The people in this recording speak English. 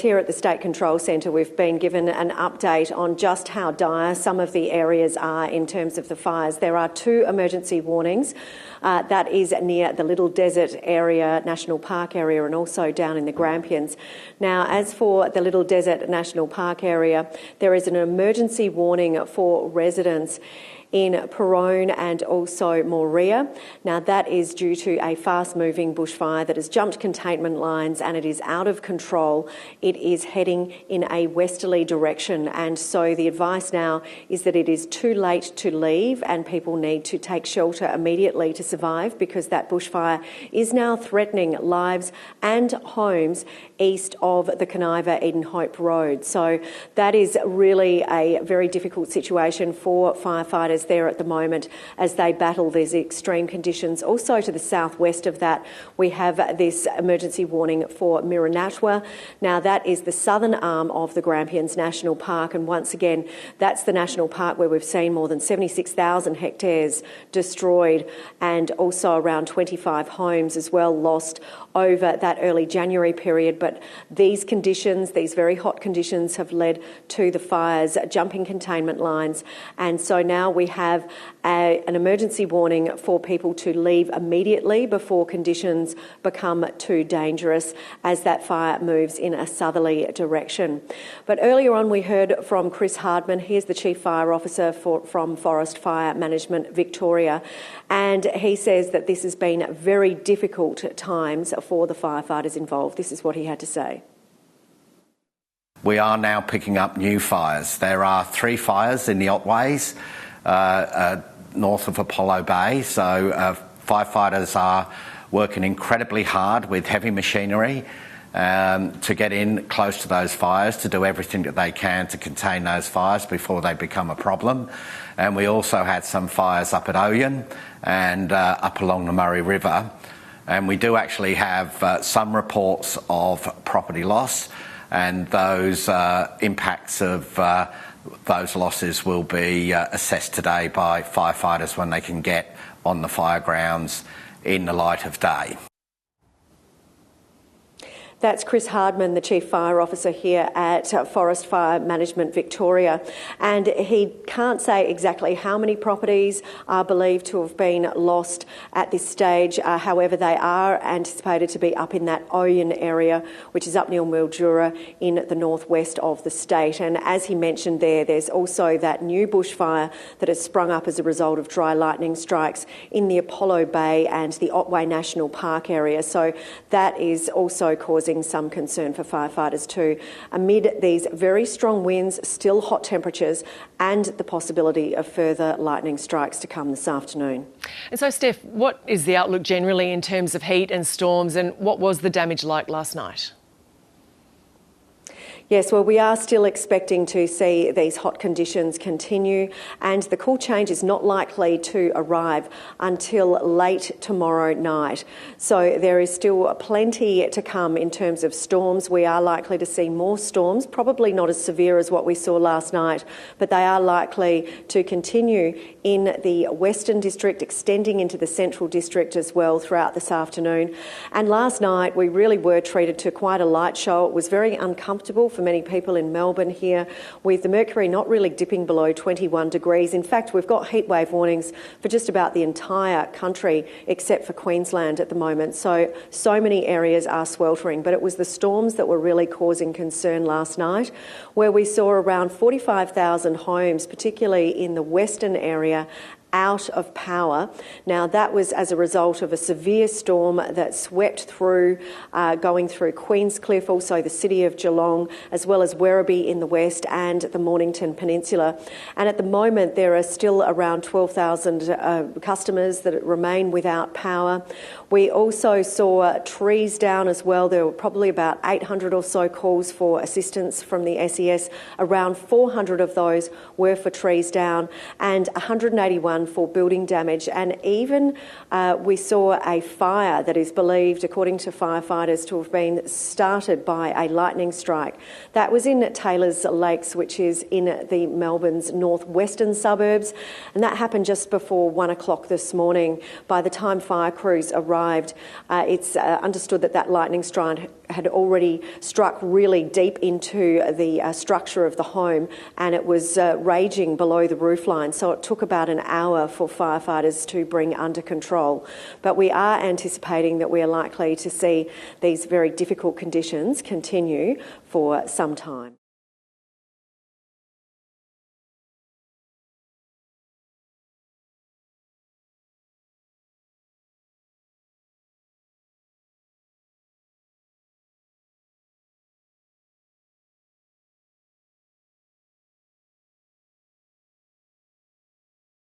here at the State Control Centre, we've been given an update on just how dire some of the areas are in terms of the fires. There are 2 emergency warnings. That is near the Little Desert area, National Park area, and also down in the Grampians. Now, as for the Little Desert National Park area, there is an emergency warning for residents in Peronne and also Morea. Now, that is due to a fast-moving bushfire that has jumped containment lines and it is out of control. It is heading in a westerly direction, and so the advice now is that it is too late to leave and people need to take shelter immediately to survive, because that bushfire is now threatening lives and homes east of the Conniva Edenhope Road. So that is really a very difficult situation for firefighters there at the moment as they battle these extreme conditions. Also to the southwest of that, we have this emergency warning for Miranatwa. Now, that is the southern arm of the Grampians National Park, and once again, that's the national park where we've seen more than 76,000 hectares destroyed and also around 25 homes as well lost over that early January period. But these conditions, these very hot conditions, have led to the fires jumping containment lines, and so now we have an emergency warning for people to leave immediately before conditions become too dangerous as that fire moves in a southerly direction. But earlier on we heard from Chris Hardman. He is the Chief Fire Officer from Forest Fire Management Victoria, and he says that this has been very difficult times for the firefighters involved. This is what he had to say. We are now picking up new fires. There are 3 fires in the Otways, north of Apollo Bay. So firefighters are working incredibly hard with heavy machinery to get in close to those fires, to do everything that they can to contain those fires before they become a problem. And we also had some fires up at Oyen and up along the Murray River. And we do actually have some reports of property loss, and those impacts of those losses will be assessed today by firefighters when they can get on the fire grounds in the light of day. That's Chris Hardman, the Chief Fire Officer here at Forest Fire Management Victoria, and he can't say exactly how many properties are believed to have been lost at this stage. However, they are anticipated to be up in that Oyen area, which is up near Mildura in the northwest of the state. And as he mentioned there's also that new bushfire that has sprung up as a result of dry lightning strikes in the Apollo Bay and the Otway National Park area. So that is also causing some concern for firefighters too, amid these very strong winds, still hot temperatures, and the possibility of further lightning strikes to come this afternoon. And so, Steph, what is the outlook generally in terms of heat and storms, and what was the damage like last night? Yes, well, we are still expecting to see these hot conditions continue, and the cool change is not likely to arrive until late tomorrow night. So there is still plenty to come in terms of storms. We are likely to see more storms, probably not as severe as what we saw last night, but they are likely to continue in the Western District, extending into the Central District as well throughout this afternoon. And last night we really were treated to quite a light show. It was very uncomfortable for many people in Melbourne here, with the mercury not really dipping below 21 degrees. In fact, we've got heatwave warnings for just about the entire country except for Queensland at the moment. So many areas are sweltering, but it was the storms that were really causing concern last night, where we saw around 45,000 homes, particularly in the western area, out of power. Now, that was as a result of a severe storm that swept through, going through Queenscliff, also the city of Geelong, as well as Werribee in the west and the Mornington Peninsula. And at the moment, there are still around 12,000 customers that remain without power. We also saw trees down as well. There were probably about 800 or so calls for assistance from the SES. Around 400 of those were for trees down, and 181 done for building damage, and even we saw a fire that is believed, according to firefighters, to have been started by a lightning strike. That was in Taylor's Lakes, which is in the Melbourne's northwestern suburbs, and that happened just before 1 o'clock this morning. By the time fire crews arrived, it's understood that that lightning strike had already struck really deep into the structure of the home, and it was raging below the roofline. So it took about an hour for firefighters to bring under control. But we are anticipating that we are likely to see these very difficult conditions continue for some time.